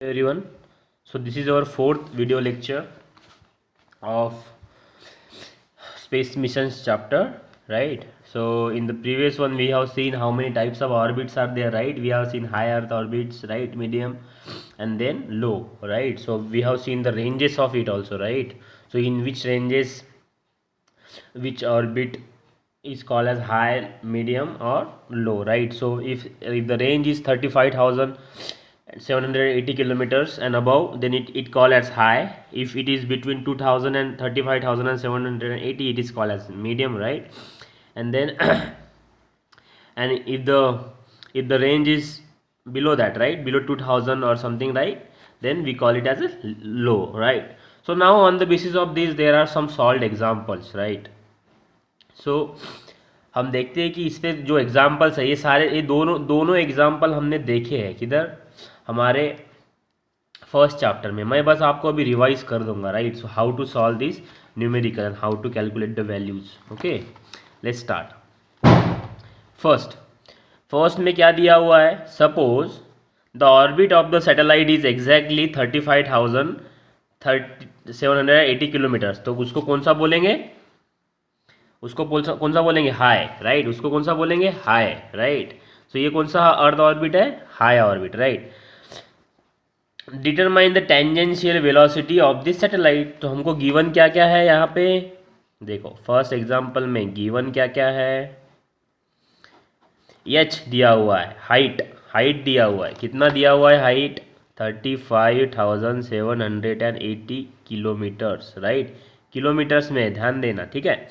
Everyone, so this is our fourth video lecture of space missions chapter, right? So in the previous one we have seen how many types of orbits are there, right? We have seen high earth orbits, right, medium and then low, right? So we have seen the ranges of it also, right? So in which ranges which orbit is called as high, medium or low, right? So if the range is 35,780 kilometers and above, then it called as high. If it is between 2000 and 35,780, it is called as medium, right? And then and if the range is below that, right, below 2000 or something, right, then we call it as a low, right? So now on the basis of this there are some solved examples, right? सो हम देखते हैं कि इस पर जो examples है ये सारे ये दोनों एग्जाम्पल हमने देखे हैं किधर, हमारे फर्स्ट चैप्टर में. मैं बस आपको अभी रिवाइज कर दूंगा, right? So how to solve this numerical and how to calculate the values. Okay, let's start. First में क्या दिया हुआ है? Suppose the orbit of the satellite is exactly 35,780 kilometres. तो उसको कौन सा बोलेंगे? उसको कौन सा बोलेंगे? High, right? उसको कौन सा बोलेंगे? High, right? सो ये कौन सा अर्थ ऑर्बिट है? High orbit, right? Determine the tangential velocity of this satellite. तो हमको गिवन क्या क्या है यहाँ पे? देखो फर्स्ट एग्जांपल में गिवन क्या क्या है? एच दिया हुआ है, हाइट दिया हुआ है. कितना दिया हुआ है हाइट? 35,780 kilometres, right? किलोमीटर्स में ध्यान देना, ठीक है?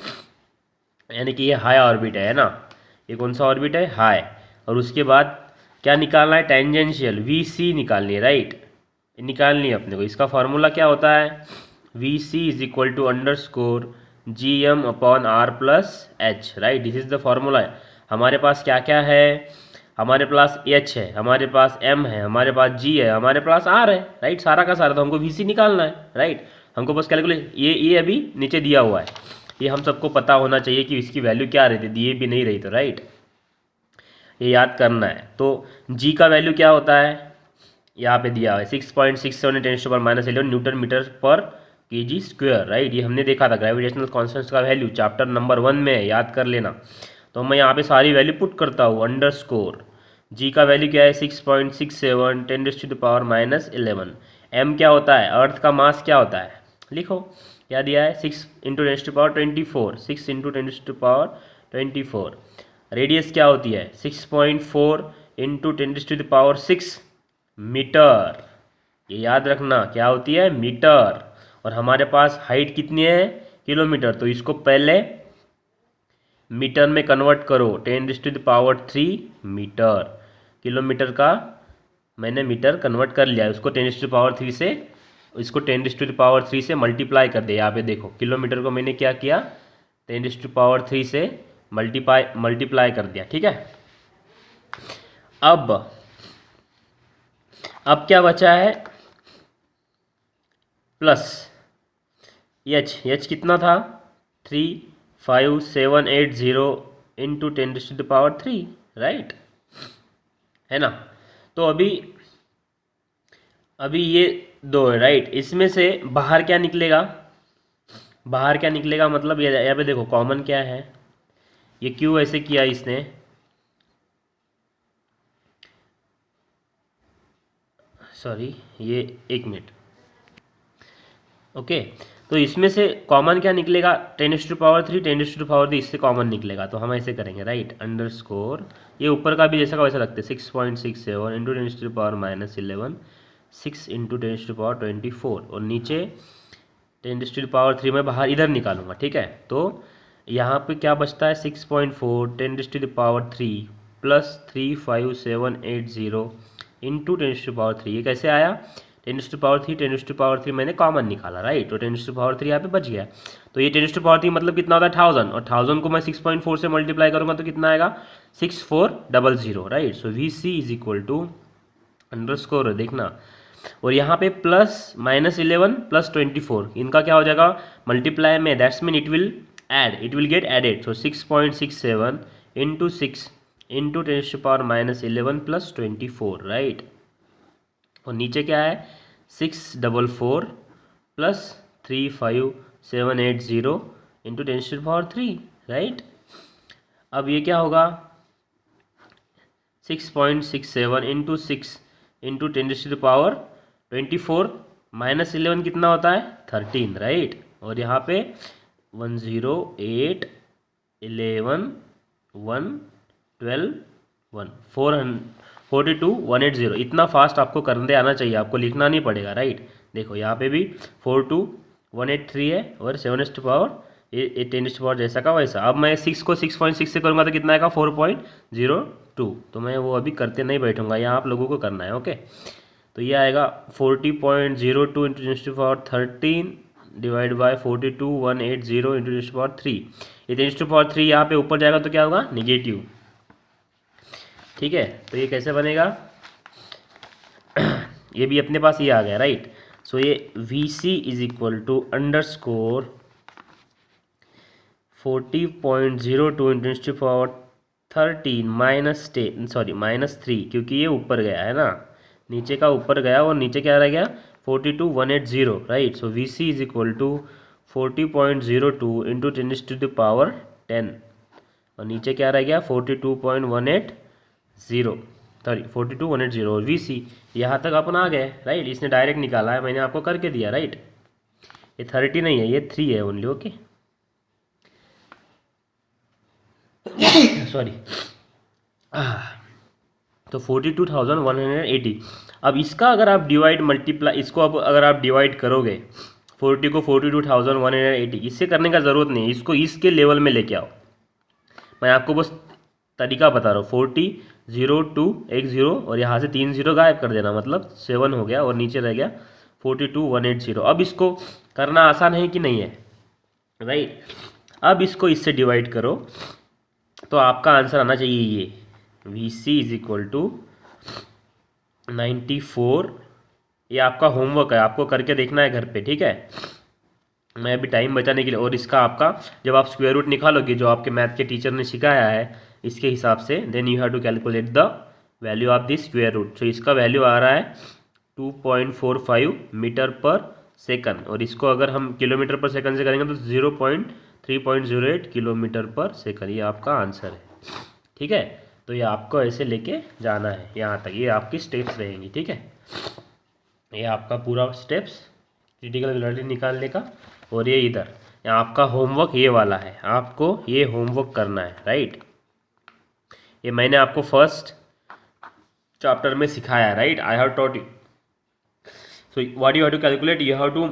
यानी कि ये हाई ऑर्बिट है ना? ये कौन सा ऑर्बिट है? हाई. और उसके बाद क्या निकालना है? टेंजेंशियल वी सी निकालनी है, राइट? निकालनी है अपने को. इसका फॉर्मूला क्या होता है? V C is equal to underscore G M upon R plus H, right? This is the formula. हमारे पास क्या क्या है? हमारे पास एच है, हमारे पास एम है, हमारे पास जी है, हमारे पास आर है, राइट? सारा का सारा. तो हमको वी सी निकालना है, राइट? हमको बस कैलकुलेट, ये अभी नीचे दिया हुआ है, ये हम सबको पता होना चाहिए कि इसकी वैल्यू क्या रहती है. दिए भी नहीं रही तो, राइट? ये याद करना है. तो जी का वैल्यू क्या होता है? यहाँ पे दिया है 6.67 10⁻11 न्यूटन मीटर पर केजी स्क्वायर, राइट? ये हमने देखा था ग्रेविटेशनल कांस्टेंट्स का वैल्यू चैप्टर नंबर 1 में, याद कर लेना. तो मैं यहाँ पे सारी वैल्यू पुट करता हूँ. अंडरस्कोर जी का वैल्यू क्या है? 6.67 10⁻11. एम क्या होता है? अर्थ का मास क्या होता है? लिखो क्या दिया है? 6 इंटू 10⁻24, 6 इंटू 10⁻24. रेडियस क्या होती है? 6.4 इंटू 10⁻6 मीटर. ये याद रखना क्या होती है? मीटर. और हमारे पास हाइट कितनी है? किलोमीटर. तो इसको पहले मीटर में कन्वर्ट करो. 10⁻3 मीटर. किलोमीटर का मैंने मीटर कन्वर्ट कर लिया है, उसको 10⁻3 से, इसको 10⁻3 से मल्टीप्लाई कर दे. यहाँ पे देखो किलोमीटर को मैंने क्या किया? 10⁻3 से मल्टीप्लाई कर दिया, ठीक है? अब क्या बचा है? प्लस एच कितना था? 35780 इंटू 10⁻3, राइट? है ना? तो अभी ये दो है, राइट? इसमें से बाहर क्या निकलेगा? मतलब यहाँ पे देखो कॉमन क्या है? ये क्यों ऐसे किया इसने? सॉरी, ये 1 मिनट. ओके, तो इसमें से कॉमन क्या निकलेगा? 10⁻3 10⁻3 इससे कॉमन निकलेगा. तो हम ऐसे करेंगे, राइट? अंडरस्कोर ये ऊपर का भी जैसा का वैसा रखते हैं. 6.67 इंटू 10⁻11 6 इंटू 10⁻24 और नीचे 10⁻3 में बाहर इधर निकालूंगा, ठीक है? तो यहाँ पे क्या बचता है? 6.4 10⁻3 प्लस 35780 इंटू 10⁻3. ये कैसे आया? 10⁻3 मैंने कॉमन निकाला, राइट? तो 10⁻3 यहाँ पे बच गया. तो ये 10⁻3 मतलब कितना होता है? 1000. और 1000 को मैं 6.4 से मल्टीप्लाई करूँगा तो कितना आएगा? 6400, right? So V C is equal to underscore, देखना. और यहाँ पे प्लस -11 प्लस 24, इनका क्या हो जाएगा? मल्टीप्लाई में, that's mean it will get added. So 6.67 into 6 into 10⁻11 plus 24, right? और नीचे क्या है 644 प्लस 35780 इंटू 10⁻³ राइट। अब ये क्या होगा 6.67 इंटू 6 इंटू 10⁻24 माइनस 11 कितना होता है 13 राइट। और यहाँ पे 108 11 1 12 1 442 180 इतना फास्ट आपको करने आना चाहिए, आपको लिखना नहीं पड़ेगा राइट। देखो यहाँ पे भी 42183 है और 7 ये 10 जैसा का वैसा। अब मैं 6 को 6.6 से करूँगा तो कितना आएगा 4.02। तो मैं वो अभी करते नहीं बैठूंगा, यहाँ आप लोगों को करना है ओके। तो ये आएगा 40.02 इंटू 10⁻13 डिवाइड बाय 42180 इंटू 10⁻3। ये 10⁻3 यहाँ पे ऊपर जाएगा तो क्या होगा निगेटिव, ठीक है। तो ये कैसे बनेगा ये भी अपने पास ये आ गया राइट। सो ये VC is equal to underscore 40.02 into 10⁻13 -3 क्योंकि ये ऊपर गया है ना, नीचे का ऊपर गया और नीचे क्या रह गया 42180 right. So VC is equal to 40.02 into 10⁻10 और नीचे क्या रह गया 42.180 42.180 और VC यहाँ तक अपन आ गए राइट। इसने डायरेक्ट निकाला है, मैंने आपको करके दिया राइट। ये 30 नहीं है, ये 3 है ओनली ओके सॉरी। तो 42,180। अब इसका अगर आप डिवाइड मल्टीप्लाई इसको अब अगर आप डिवाइड करोगे 40 को 42,180 इससे करने का ज़रूरत नहीं है, इसको इसके लेवल में लेके आओ। मैं आपको बस तरीका बता रहा हूँ 40 0 2 1 0 और यहाँ से 3 0 गायब कर देना, मतलब 7 हो गया और नीचे रह गया 42,180। अब इसको करना आसान है कि नहीं है राइट। अब इसको इससे डिवाइड करो तो आपका आंसर आना चाहिए ये VC इज इक्वल टू 94। ये आपका होमवर्क है, आपको करके देखना है घर पे ठीक है। मैं अभी टाइम बचाने के लिए और इसका आपका जब आप स्क्वायर रूट निकालोगे जो आपके मैथ के टीचर ने सिखाया है इसके हिसाब से then you have to calculate the value of this square root. तो इसका वैल्यू आ रहा है 2.45 मीटर पर सेकंड और इसको अगर हम किलोमीटर पर सेकंड से करेंगे तो 3.08 किलोमीटर पर सेकंड। ये आपका आंसर है ठीक है। तो ये आपको ऐसे लेके जाना है यहाँ तक, ये आपकी स्टेप्स रहेंगी ठीक है। ये आपका पूरा स्टेप्स क्रिटिकल वेलोसिटी निकालने का। और ये इधर आपका होमवर्क ये वाला है, आपको ये होमवर्क करना है राइट। ये मैंने आपको फर्स्ट चैप्टर में सिखाया है right, I have taught you. So what you have to calculate, you have to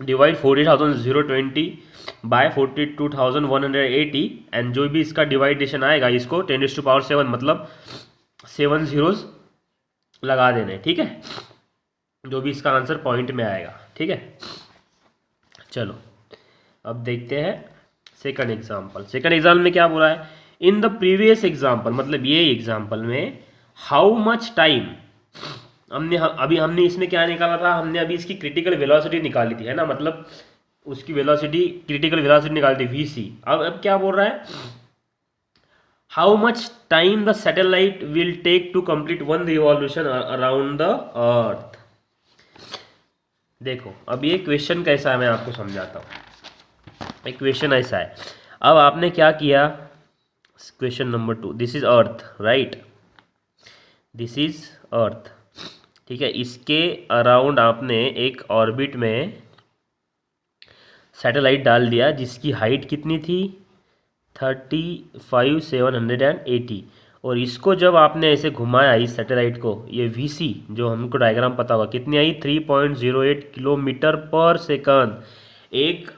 divide 40,020 by 42,180 and जो भी इसका डिवाइडेशन आएगा इसको 10⁻7 मतलब 7 zeros लगा देने ठीक है, जो भी इसका आंसर पॉइंट में आएगा ठीक है। चलो अब देखते हैं सेकंड एग्जाम्पल। सेकंड एग्जाम्पल में क्या बोला है, इन द प्रीवियस एग्जाम्पल मतलब ये एग्जाम्पल में हाउ मच टाइम हमने इसमें क्या निकाला था, हमने अभी इसकी क्रिटिकल वेलोसिटी निकाली थी है ना, मतलब उसकी वेलोसिटी क्रिटिकल वेलोसिटी निकाली थी VC। अब क्या बोल रहा है how much time the satellite will take to complete 1 revolution around the earth. देखो अब ये क्वेश्चन कैसा है मैं आपको समझाता हूँ। एक क्वेश्चन ऐसा है, अब आपने क्या किया question number 2, this is earth right, this is earth ठीक है। इसके अराउंड आपने एक ऑर्बिट में सैटेलाइट डाल दिया जिसकी हाइट कितनी थी 35,780 और इसको जब आपने ऐसे घुमाया इस सैटेलाइट को, ये VC जो हमको डायग्राम पता होगा कितनी आई 3.08 किलोमीटर पर सेकंड। एक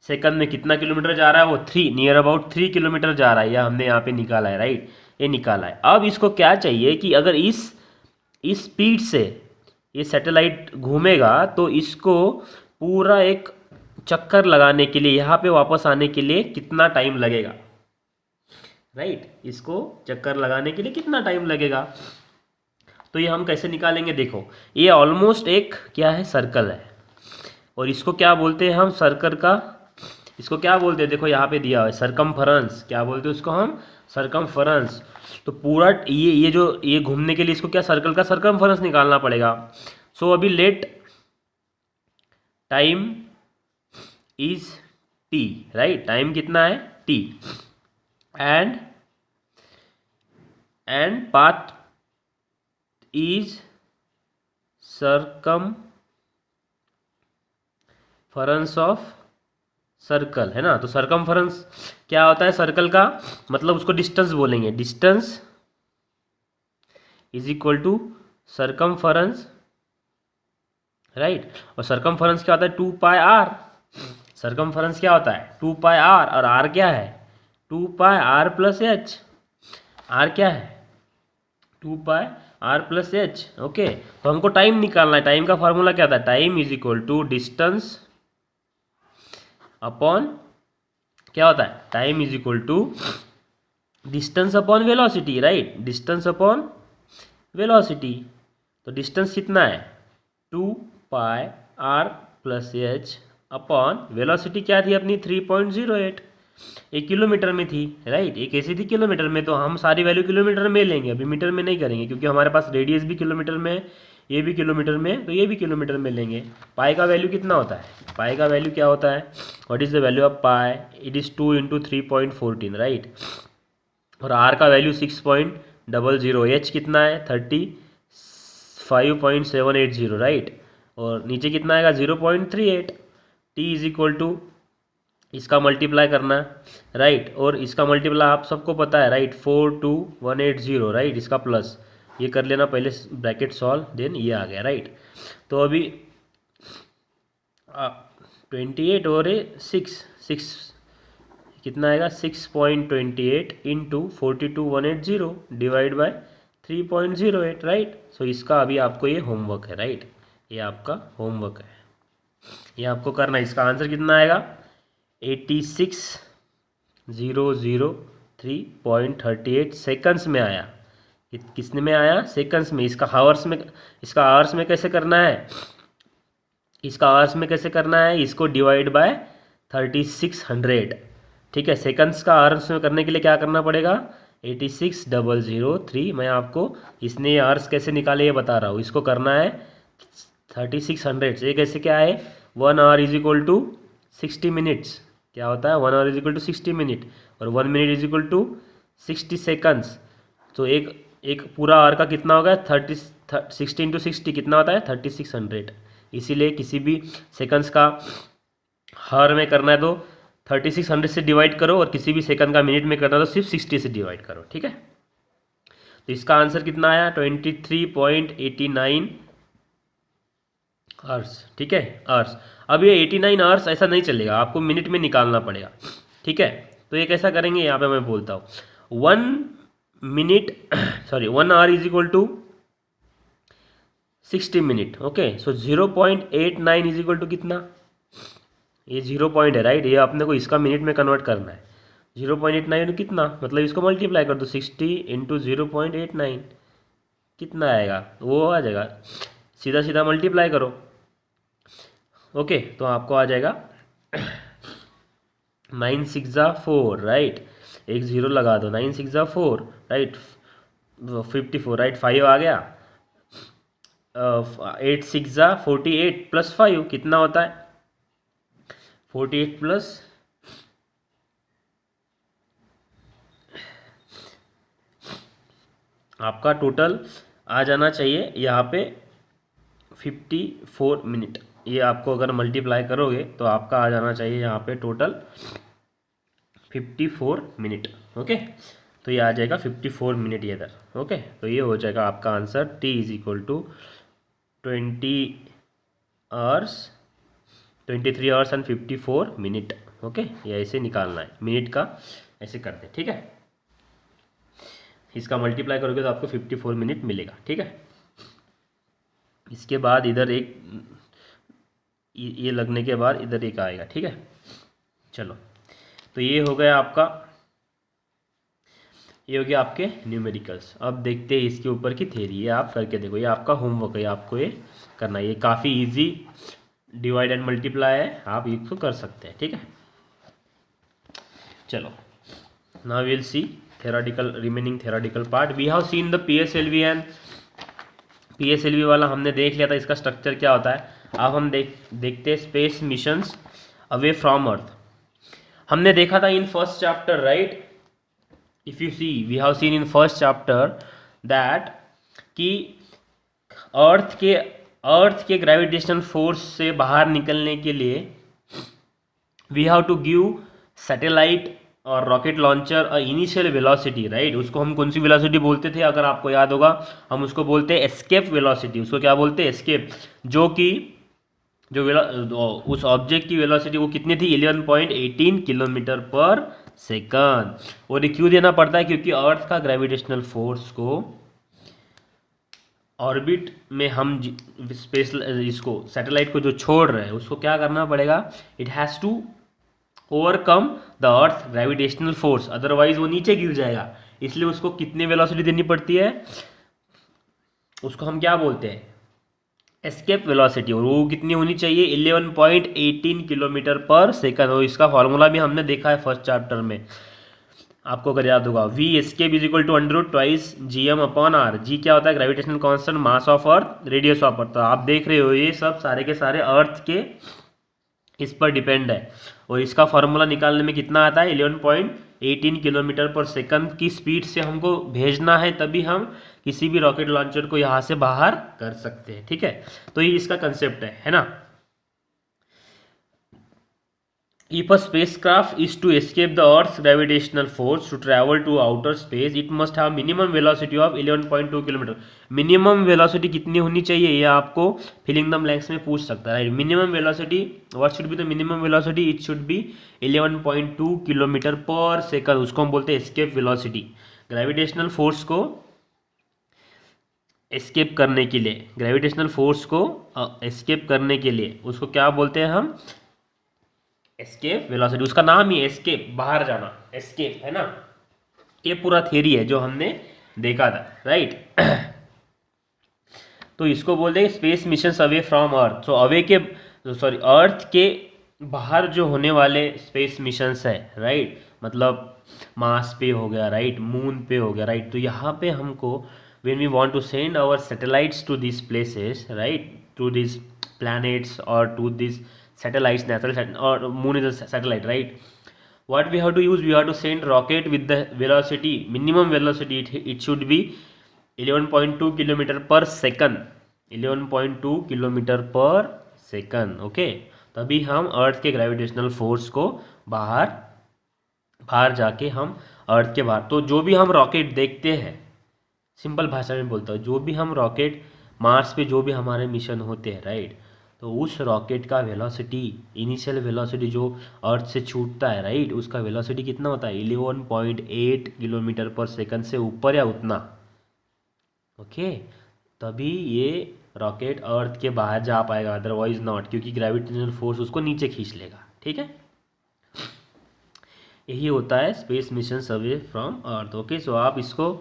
सेकंड में कितना किलोमीटर जा रहा है वो 3 नियर अबाउट 3 किलोमीटर जा रहा है, यह हमने यहाँ पे निकाला है राइट, ये निकाला है। अब इसको क्या चाहिए कि अगर इस स्पीड से ये सैटेलाइट घूमेगा तो इसको पूरा एक चक्कर लगाने के लिए यहाँ पे वापस आने के लिए कितना टाइम लगेगा राइट, इसको चक्कर लगाने के लिए कितना टाइम लगेगा। तो ये हम कैसे निकालेंगे, देखो ये ऑलमोस्ट एक क्या है सर्कल है और इसको क्या बोलते हैं हम सर्कल का इसको क्या बोलते हैं, देखो यहाँ पे दिया हुआ है सरकमफरेंस, क्या बोलते हैं उसको हम, सरकमफरेंस। तो पूरा ये जो ये घूमने के लिए इसको क्या सर्कल का सरकमफरेंस निकालना पड़ेगा। सो अभी let time is T, right, time कितना है T, and path is circumference of circle, है ना। तो सरकमफरेंस क्या होता है सर्कल का, मतलब उसको डिस्टेंस बोलेंगे, distance is equal to circumference, right. और सरकमफरेंस क्या होता है 2 पाई आर, सरकमफरेंस क्या होता है 2 पाई आर, और आर क्या है 2 pi r plus H, are क्या है 2 pi r plus H. Okay, तो हमको टाइम निकालना है, टाइम का फॉर्मूला क्या था, time is equal to distance upon, क्या होता है time is equal to distance upon velocity, right, distance upon velocity. तो डिस्टेंस कितना है 2 pi r plus h upon velocity क्या थी अपनी 3.08, एक किलोमीटर में थी, राइट, एक ऐसी थी किलोमीटर में, तो हम सारी वैल्यू किलोमीटर में लेंगे, अभी मीटर में नहीं करेंगे, क्योंकि हमारे पास रेडियस भी किलोमीटर में है, ये भी किलोमीटर में है, तो ये भी किलोमीटर में लेंगे। पाई का वैल्यू कितना होता है, पाई का वैल्यू क्या होता है, what is the value of pi, it is 2 × 3.14, right. और आर का वैल्यू 6.00, एच कितना है 35.780, राइट, और नीचे कितना आएगा 0.38, टी इज इक्वल टू इसका मल्टीप्लाई करना, राइट, और इसका मल्टीप्लाई आप सबको पता है, राइट, 42180, राइट, इसका प्लस ये कर लेना पहले, ब्रैकेट सॉल्व, देन ये आ गया, राइट। तो अभी 28 और 6 कितना आएगा 6.28 इंटू 42180 डिवाइड बाय 3.08, राइट। सो इसका अभी आपको ये होमवर्क है, राइट, ये आपका होमवर्क है, ये आपको करना है। इसका आंसर कितना आएगा 86,003.38 सेकंड्स में आया। किसने में आया सेकंड्स में। इसका हावर्स में, इसका आवर्स में कैसे करना है, इसका आवर्स में कैसे करना है, इसको डिवाइड बाय 3600, ठीक है। सेकंड्स का आवर्स में करने के लिए क्या करना पड़ेगा 86,003, मैं आपको इसने आवर्स कैसे निकाले ये बता रहा हूँ, इसको करना है 3600 से, कैसे क्या है 1 hour is equal to 60 minutes, क्या होता है 1 hour is equal to 60 minute, और 1 minute is equal to 60 seconds. तो एक पूरा आवर का कितना होगा 60 × 60 कितना होता है 3600, इसीलिए किसी भी सेकंड्स का हावर में करना है तो 3600 से डिवाइड करो, और किसी भी सेकंड का मिनट में करना है तो सिर्फ 60 से डिवाइड करो, ठीक है। तो इसका आंसर कितना आया 23.89 आवर्स, ठीक है, आवर्स। अब ये 89 आवर्स ऐसा नहीं चलेगा, आपको मिनट में निकालना पड़ेगा, ठीक है। तो ये कैसा करेंगे, यहाँ पे मैं बोलता हूँ 1 hour is equal to 60 minute, okay. So 0.89 is equal to कितना, ये 0 पॉइंट है, राइट, ये आपने को इसका मिनट में कन्वर्ट करना है। 0.89 कितना, मतलब इसको मल्टीप्लाई कर दो 60 × 0.89 कितना आएगा, वो आ जाएगा, सीधा सीधा मल्टीप्लाई करो, ओके। तो आपको आ जाएगा 9 × 6 = 4, राइट, एक 0 लगा दो, 9 × 6 = 4, राइट, 54, राइट, 5 आ गया, 8 × 6 = 48 प्लस 5 कितना होता है 48 प्लस आपका टोटल आ जाना चाहिए यहाँ पे 54 मिनट। ये आपको अगर मल्टीप्लाई करोगे तो आपका आ जाना चाहिए यहाँ पे टोटल 54 मिनट, ओके। तो ये आ जाएगा 54 मिनट ये इधर, ओके। तो ये हो जाएगा आपका answer, T is equal to 23 hours and 54 minute, okay. ये ऐसे निकालना है, मिनट का ऐसे करते हैं, ठीक है। इसका मल्टीप्लाई करोगे तो आपको 54 मिनट मिलेगा, ठीक है। इसके बाद इधर एक ये लगने के बाद इधर एक आएगा, ठीक है। चलो, तो ये हो गया आपका, ये हो गया आपके न्यूमेरिकल्स। अब देखते हैं इसके ऊपर की थ्योरी, ये आप करके देखो, ये आपका होमवर्क है, आपको ये करना है, ये काफ़ी इजी डिवाइड एंड मल्टीप्लाई है, आप इसको कर सकते हैं, ठीक है। चलो, now we'll see remaining theoretical part. We have seen the PSLV and PSLV वाला हमने देख लिया था, इसका स्ट्रक्चर क्या होता है. अब हम देखते हैं space missions away from earth. हमने देखा था in first chapter, right. If you see, we have seen in first chapter that कि अर्थ के ग्रेविटेशनल फोर्स से बाहर निकलने के लिए we have to give satellite और rocket launcher initial velocity, right. उसको हम कौन सी वेलोसिटी बोलते थे, अगर आपको याद होगा, हम उसको बोलते हैं एस्केप वेलोसिटी. उसको क्या बोलते हैं, एस्केप. उस ऑब्जेक्ट की वेलोसिटी वो कितनी थी, 11.18 किलोमीटर पर सेकंड. और ये क्यों देना पड़ता है, क्योंकि अर्थ का ग्रेविटेशनल फोर्स को ऑर्बिट में हम स्पेस इसको सैटेलाइट को जो छोड़ रहे हैं उसको क्या करना पड़ेगा, it has to overcome the earth gravitational force, otherwise वो नीचे गिर जाएगा. इसलिए उसको कितनी वेलोसिटी देनी पड़ती है, उसको हम क्या बोलते हैं, एस्केप वेलोसिटी. और वो कितनी होनी चाहिए, 11.18 किलोमीटर पर सेकंड. और इसका फॉर्मूला भी हमने देखा है फर्स्ट चैप्टर में, आपको अगर याद होगा. V escape is equal to √2 GM/r. G क्या होता है, gravitational constant, mass of earth, radius of earth. तो आप देख रहे हो ये सब सारे के सारे अर्थ के इस पर डिपेंड है. और इसका फॉर्मूला निकालने में कितना आता है, 11.18 किलोमीटर पर सेकंड की स्पीड से हमको भेजना है, तभी हम किसी भी रॉकेट लॉन्चर को यहाँ से बाहर कर सकते हैं. ठीक है, तो ये इसका कंसेप्ट है ना. If a spacecraft is to escape the Earth's gravitational force to travel to outer space, it must have minimum velocity of 11.2 km. Minimum velocity कितनी होनी चाहिए, ये आपको फिलिंग द ब्लैंक्स में पूछ सकता है, right. Minimum velocity, what should be the minimum velocity, it should be 11.2 kilometre पर सेकंड. उसको हम बोलते हैं एस्केप वेलोसिटी. ग्रेविटेशनल फोर्स को एस्केप करने के लिए, ग्रेविटेशनल फोर्स को एस्केप करने के लिए उसको क्या बोलते हैं हम, एस्केप वेलोसिटी. उसका नाम ही एस्केप, बाहर जाना, एस्केप है ना. ये पूरा थियरी है जो हमने देखा था, राइट. तो इसको बोलते हैं स्पेस मिशंस अवे फ्रॉम अर्थ. सो अर्थ के बाहर जो होने वाले स्पेस मिशंस है, राइट. मतलब मार्स पे हो गया, राइट, मून पे हो गया, राइट. तो यहाँ पे हमको when we want to send our satellites to this places, right, to this planets और to this satellites, natural or moon is a satellite, right. What we have to use, we have to send rocket with the velocity, minimum velocity, it should be 11.2 kilometer per second, 11.2 kilometre पर second. Okay, तभी हम अर्थ के gravitational force को बाहर जाके हम अर्थ के बाहर. तो जो भी हम रॉकेट देखते हैं, सिंपल भाषा में बोलता हूँ, जो भी हम रॉकेट मार्स पे जो भी हमारे मिशन होते हैं, राइट, तो उस रॉकेट का वेलोसिटी, इनिशियल वेलोसिटी जो अर्थ से छूटता है, राइट, उसका वेलोसिटी कितना होता है, 11.8 किलोमीटर पर सेकंड से ऊपर या उतना. ओके, तभी ये रॉकेट अर्थ के बाहर जा पाएगा, अदरवाइज नॉट, क्योंकि ग्रेविटेशनल फोर्स उसको नीचे खींच लेगा. ठीक है, यही होता है space mission away from earth. Okay, so आप इसको,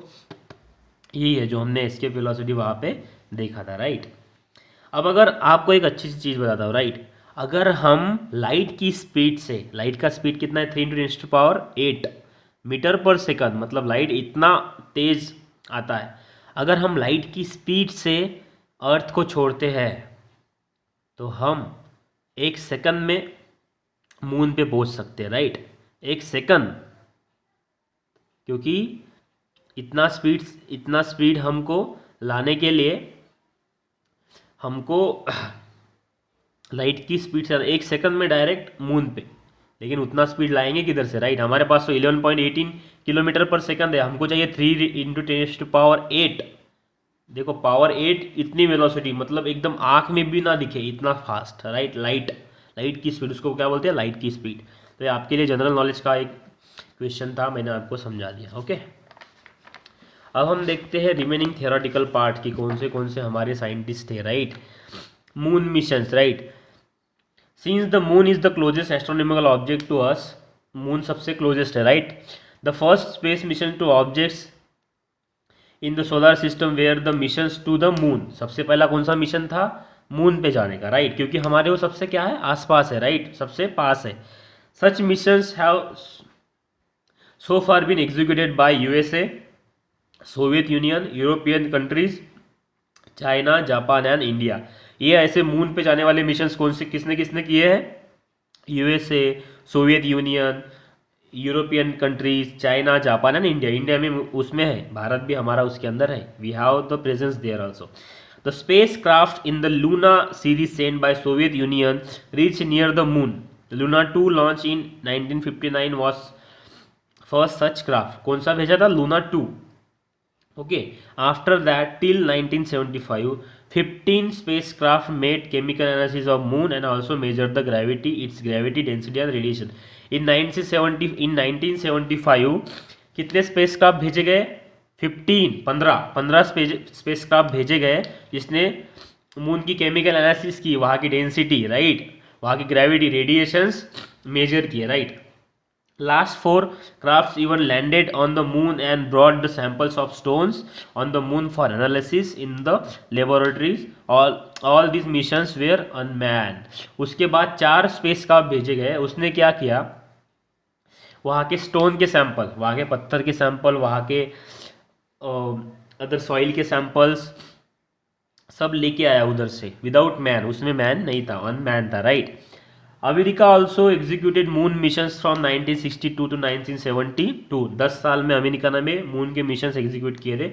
यही है जो हमने एस्केप वेलोसिटी वहाँ पे देखा था, राइट. अब अगर आपको एक अच्छी सी चीज़ बताता हूँ, राइट. अगर हम लाइट की स्पीड से, लाइट का स्पीड कितना है, 3 × 10⁸ मीटर पर सेकंड, मतलब लाइट इतना तेज आता है. अगर हम लाइट की स्पीड से अर्थ को छोड़ते हैं तो हम 1 सेकंड में मून पे पहुंच सकते हैं, राइट. 1 सेकंड, क्योंकि इतना स्पीड हमको लाने के लिए हमको लाइट की स्पीड से 1 सेकंड में डायरेक्ट मून पे, लेकिन उतना स्पीड लाएंगे किधर से, राइट. हमारे पास तो 11.18 किलोमीटर पर सेकंड है, हमको चाहिए 3 × 10⁸. देखो, पावर 8 इतनी वेलोसिटी, मतलब एकदम आँख में भी ना दिखे, इतना फास्ट, राइट. लाइट की स्पीड, उसको क्या बोलते हैं, लाइट की स्पीड. तो ये आपके लिए जनरल नॉलेज का एक क्वेश्चन था, मैंने आपको समझा दिया. ओके, अब हम देखते हैं रिमेनिंग थियोरेटिकल पार्ट की, कौन से हमारे साइंटिस्ट थे, right. Moon missions, right. Since the moon is the closest astronomical object to us, moon सबसे क्लोजेस्ट है, right. The first space mission to objects in the solar system where the missions to the moon. सबसे पहला कौन सा mission था, moon पे जाने का, राइट, क्योंकि हमारे वो सबसे क्या है, आसपास है, राइट, सबसे पास है. Such missions have so far been executed by USA, Soviet Union, European countries, China, Japan and India. ये ऐसे मून पे जाने वाले मिशंस कौन से किसने किसने किए हैं? USA, Soviet Union, European countries, China, Japan and India. India में उसमें है, भारत भी हमारा उसके अंदर है। We have the presence there also. The space craft in the Luna series sent by Soviet Union reach near the moon. Luna 2 launch in 1959 was first such craft. कौन सा भेजा था? Luna 2। Okay, after that till 1975 15 spacecraft made chemical analysis of moon and also measured the gravity, its gravity, density and radiation. In 1975 कितने spacecraft भेजे गए? 15 spacecraft भेजे गए जिसने मून की केमिकल एनालिसिस की, वहाँ की डेंसिटी, राइट, वहाँ की ग्रेविटी, रेडिएशंस मेजर किए, right. Last 4 crafts even landed on the moon and brought the samples of stones on the moon for analysis in the laboratories. All these missions were unmanned. उसके बाद 4 space craft भेजे गए। उसने क्या किया? वहाँ के स्टोन के सैंपल, वहाँ के पत्थर के सैंपल, वहाँ के अदर सॉइल के सैंपल्स सब लेके आया उधर से, विदाउट मैन। उसमें मैन नहीं था, अनमैन था, राइट। America also executed moon missions from 1962 to 1972। 10 साल में अमेरिका ने मून के मिशंस एग्जीक्यूट किए थे।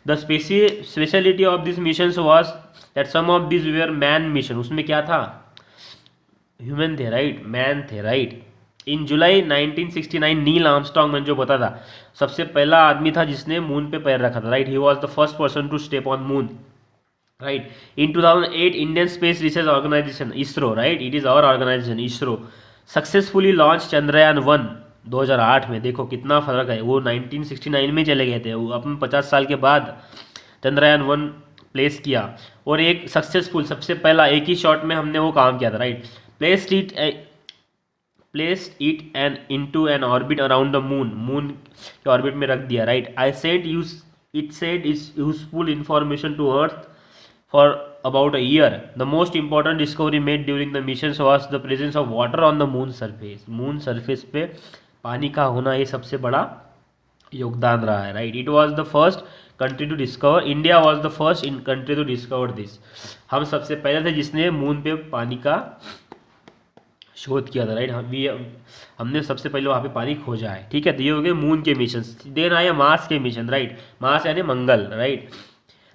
The speciality of this missions was that some of this were man mission. उसमें क्या था? ह्यूमन थे, राइट, मैन थे, right. In July 1969 Neil Armstrong, मैंने जो बता था, सबसे पहला आदमी था जिसने मून पे पैर रखा था, right. He was the first person to step on moon, right. In 2008 Indian Space Research Organization ISRO, right, it is our organization ISRO, successfully launched Chandrayaan-1 2008 में। देखो कितना फर्क है, वो 1969 में चले गए थे, वो अपन 50 साल के बाद चंद्रयान-1 प्लेस किया। और एक सक्सेसफुल, सबसे पहला एक ही शॉट में हमने वो काम किया था, right. Placed it and into an orbit around the moon, moon के ऑर्बिट में रख दिया, right. It said is useful information to earth for about a year. The most important discovery made during the missions was the presence of water on the moon surface. moon surface पे पानी का होना ये सबसे बड़ा योगदान रहा है, right. It was the first country to discover. India was the first in country to discover this. हम सबसे पहले थे जिसने मून पे पानी का शोध किया था, राइट। हमने सबसे पहले वहाँ पे पानी खोजा है, ठीक है। तो ये हो गए मून के मिशन। देन आए मार्स के मिशन, राइट। मार्स यानी Mangal, right.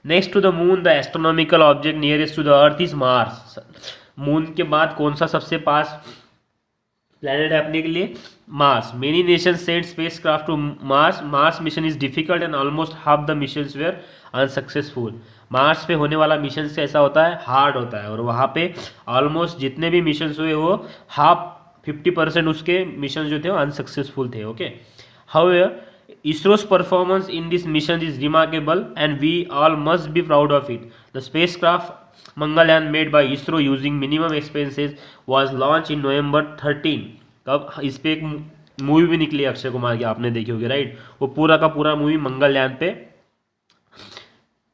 Next to the moon the astronomical object nearest to the earth is Mars. Moon के बाद कौन सा सबसे पास प्लैनेट है अपने के लिए? Mars. Many nation sent space craft to Mars. Mars mission is difficult and almost half the missions were unsuccessful. Mars पे होने वाला मिशन से ऐसा होता है, हार्ड होता है, और वहाँ पे ऑलमोस्ट जितने भी मिशन हुए वो हाफ 50% उसके मिशन जो थे वो अनसक्सेसफुल थे, okay. However ISRO's performance in this mission is remarkable and we all must be proud of it. The spacecraft Mangalyaan made by ISRO using minimum expenses was launched in November 13. कब इस पे एक movie भी निकली अक्षय कुमार की, आपने देखी होगी, राइट। वो पूरा का पूरा मूवी मंगलयान पे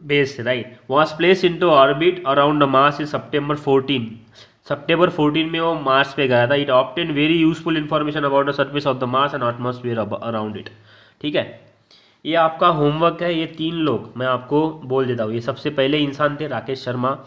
बेस्ड है, right. was placed into orbit around the Mars in September 14. September 14 में वो मार्स पे गया था। It obtained very useful information about the surface of the Mars and atmosphere around it. ठीक है, ये आपका होमवर्क है। ये 3 लोग मैं आपको बोल देता हूँ। ये सबसे पहले इंसान थे राकेश शर्मा,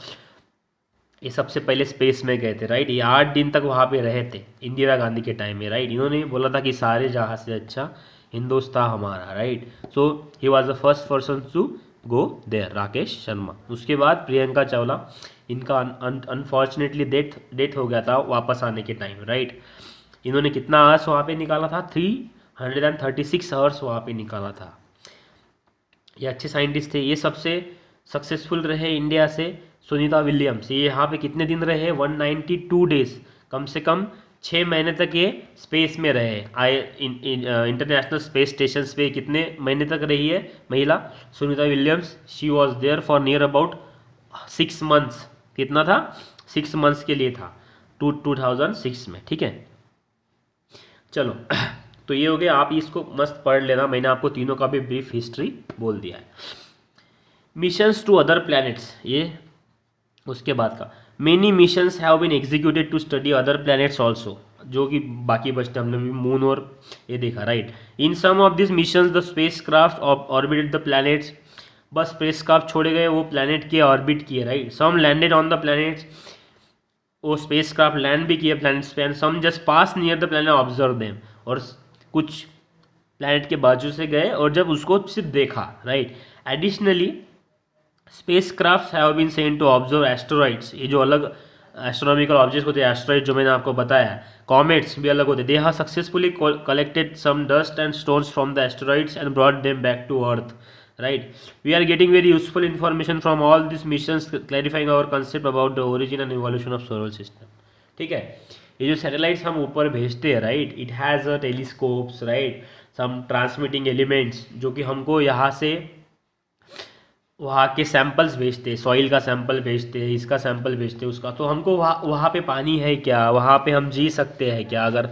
ये सबसे पहले स्पेस में गए थे, राइट। ये 8 दिन तक वहाँ पे रहे थे इंदिरा गांधी के टाइम में, राइट। इन्होंने बोला था कि सारे जहाँ से अच्छा हिंदुस्तान हमारा, right. So he was the first person to go there, Rakesh Sharma. उसके बाद प्रियंका चावला, इनका अनफॉर्चुनेटली डेथ हो गया था वापस आने के टाइम, राइट। इन्होंने कितना आवर्स वहाँ पे निकाला था? 336 आवर्स वहाँ पे निकाला था। ये अच्छे साइंटिस्ट थे। ये सबसे सक्सेसफुल रहे इंडिया से सुनीता विलियम्स। ये यहाँ पे कितने दिन रहे? 192 डेज, कम से कम 6 महीने तक ये स्पेस में रहे। इंटरनेशनल स्पेस स्टेशन पे कितने महीने तक रही है महिला? Sunita Williams. She was there for near about 6 months. कितना था? 6 मंथ्स के लिए था, 2006 में, ठीक है। चलो तो ये हो गया, आप इसको मस्त पढ़ लेना। मैंने आपको तीनों का भी ब्रीफ हिस्ट्री बोल दिया है। मिशंस टू अदर प्लैनेट्स, ये उसके बाद का। Many missions have been executed to study other planets also. जो कि बाकी बचते हमने भी मून और ये देखा, right. In some of this missions the space craft orbited the planets, बस स्पेस क्राफ्ट छोड़े गए, वो प्लैनेट के ऑर्बिट किए, right. Some landed on the planets, वो स्पेस क्राफ्ट लैंड भी किए प्लैनेट्स पे, and some just pass near the planet observe them, और कुछ प्लैनेट के बाजू से गए और जब उसको सिर्फ देखा, right. Additionally space craft have been sent to observe asteroids, ये जो अलग एस्ट्रोनॉमिकल ऑब्जेक्ट्स होते हैं, एस्ट्रॉइड जो मैंने आपको बताया, कॉमेट्स भी अलग होते हैं। They have successfully collected some dust and stones from the asteroids and brought them back to earth, right. We are getting very useful information from all this missions clarifying our concept about the origin and evolution of solar system, ठीक है। ये जो satellites हम ऊपर भेजते हैं, right, it has a telescopes, right, some transmitting elements जो कि हमको यहाँ से वहाँ के सैंपल्स भेजते हैं, सॉइल का सैंपल भेजते हैं, इसका सैंपल भेजते हैं, उसका। तो हमको वहाँ पे पानी है क्या, वहाँ पे हम जी सकते हैं क्या, अगर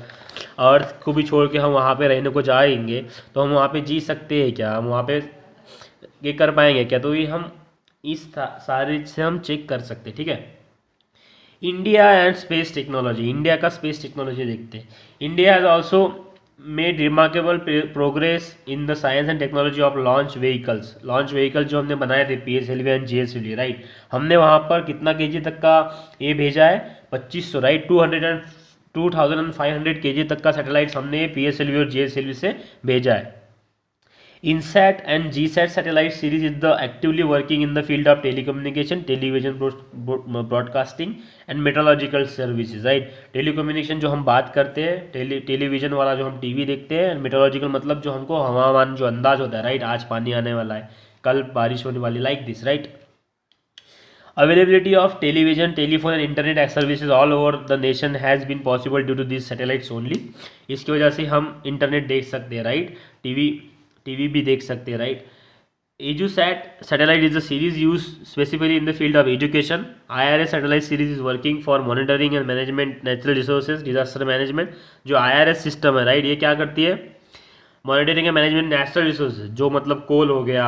अर्थ को भी छोड़ के हम वहाँ पे रहने को जाएंगे तो हम वहाँ पे जी सकते हैं क्या, हम वहाँ पे ये कर पाएंगे क्या, तो ये हम इस सारे से हम चेक कर सकते हैं, ठीक है। India and space technology, India का स्पेस टेक्नोलॉजी देखते हैं। India has also made remarkable progress in the science and technology of launch vehicles. Launch vehicle जो हमने बनाए थे PSLV एंड GSLV, राइट, हमने वहाँ पर कितना kg तक का ये भेजा है, 2500, राइट, 2500 kg तक का सैटेलाइट्स हमने PSLV और GSLV से भेजा है। INSAT and GSAT satellite series is the actively working in the field of telecommunication, television broadcasting and meteorological services, right। Telecommunication जो हम बात करते हैं, टेलीविजन वाला जो हम टीवी देखते हैं, मेट्रोलॉजिकल मतलब जो हमको हवामान जो अंदाज होता है, राइट, आज पानी आने वाला है, कल बारिश होने वाली, like this, right. Availability of television, telephone and internet services all over the nation has been possible due to these satellites only। इसकी वजह से हम इंटरनेट देख सकते हैं, राइट, टीवी भी देख सकते हैं, right. EduSat satellite is a series used specifically in the field of education। IRS satellite series is working for monitoring and management natural resources, disaster management। जो IRS सिस्टम है, right, ये क्या करती है, monitoring and management natural resources, जो मतलब coal हो गया,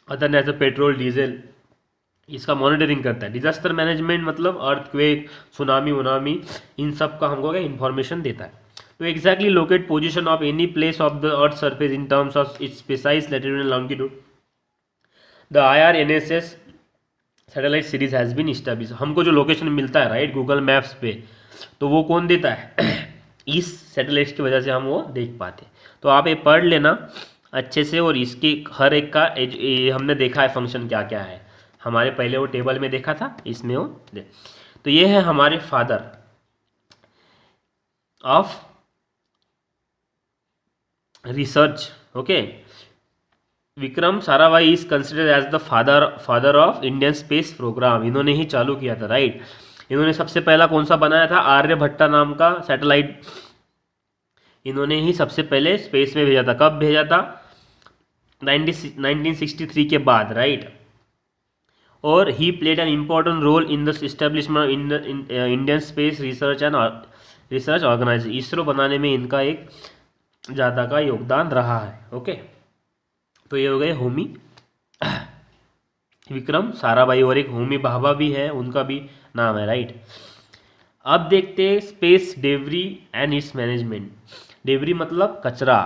अदर नेचुरल पेट्रोल, डीजल, इसका मॉनिटरिंग करता है। डिजास्टर मैनेजमेंट मतलब अर्थक्वेक, सुनामी, इन सब का हमको क्या इन्फॉर्मेशन देता है। तो exactly locate position of any place of the earth surface in terms of its precise latitude and longitude, the IRNSS satellite series has been establish. हमको जो लोकेशन मिलता है, राइट, गूगल मैप्स पे, तो वो कौन देता है इस सैटेलाइट्स की वजह से हम वो देख पाते। तो आप ये पढ़ लेना अच्छे से, और इसके हर एक का हमने देखा है फंक्शन क्या क्या है, हमारे पहले वो टेबल में देखा था, इसमें वो तो ये है हमारे father of research, okay. Vikram Sarabhai is considered as the father of Indian space programme. इन्होंने ही चालू किया था, राइट। इन्होंने सबसे पहला कौन सा बनाया था, आर्यभट्टा नाम का सैटेलाइट, इन्होंने ही सबसे पहले स्पेस में भेजा था। कब भेजा था, 1963 के बाद, राइट। और he played an important role in the establishment in Indian space research organisation. ISRO बनाने में इनका एक ज़्यादा का योगदान रहा है, ओके। तो ये हो गए होमी विक्रम साराभाई, और एक होमी भाभा भी है, उनका भी नाम है, राइट। अब देखते हैं space debris and it's management. Debris मतलब कचरा।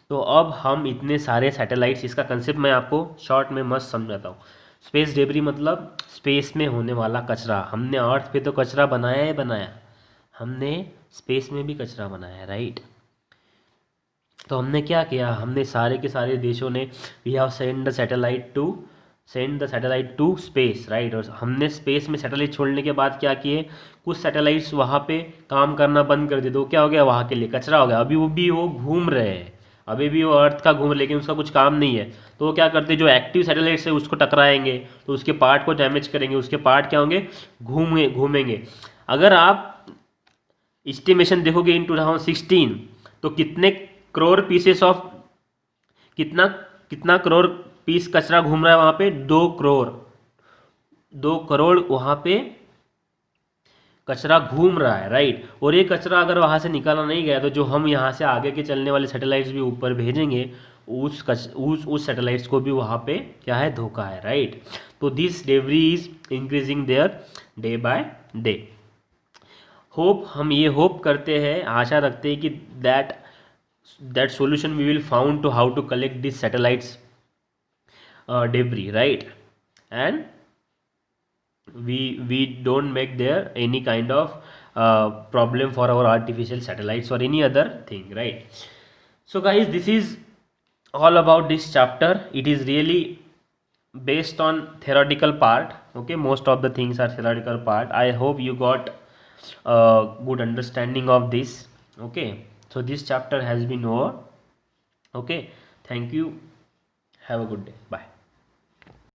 तो अब हम इतने सारे सैटेलाइट्स, इसका कंसेप्ट मैं आपको शॉर्ट में मस्त समझाता हूँ। स्पेस डेब्री मतलब स्पेस में होने वाला कचरा। हमने अर्थ पे तो कचरा बनाया ही बनाया, हमने स्पेस में भी कचरा बनाया, राइट। तो हमने क्या किया, हमने सारे के सारे देशों ने we have send the satellite to space, right. और हमने स्पेस में सैटेलाइट छोड़ने के बाद क्या किए, कुछ सैटेलाइट्स वहाँ पे काम करना बंद कर दिए, तो क्या हो गया, वहाँ के लिए कचरा हो गया। अभी वो घूम रहे हैं, अभी भी वो अर्थ का घूम, लेकिन उसका कुछ काम नहीं है। तो वो क्या करते हैं, जो एक्टिव सैटेलाइट्स है उसको टकराएंगे, तो उसके पार्ट को डैमेज करेंगे, उसके पार्ट क्या होंगे, घूमेंगे। अगर आप एस्टिमेशन देखोगे इन 2016, तो कितने करोड़ पीसेस ऑफ कितना करोड़ पीस कचरा घूम रहा है वहाँ पे, 2 करोड़ वहाँ पे कचरा घूम रहा है, राइट। और ये कचरा अगर वहाँ से निकाला नहीं गया, तो जो हम यहाँ से आगे के चलने वाले सैटेलाइट्स भी ऊपर भेजेंगे, उस सैटेलाइट्स को भी वहाँ पे क्या है, धोखा है, राइट। तो this debris is increasing their day by day. हम ये होप करते हैं, आशा रखते हैं कि that solution we will found to how to collect these satellites debris, right? And we don't make there any kind of problem for our artificial satellites or any other thing, right? So guys, this is all about this chapter. It is really based on theoretical part. Okay, most of the things are theoretical part. I hope you got a good understanding of this. Okay, so this chapter has been over. Okay, thank you, have a good day, bye.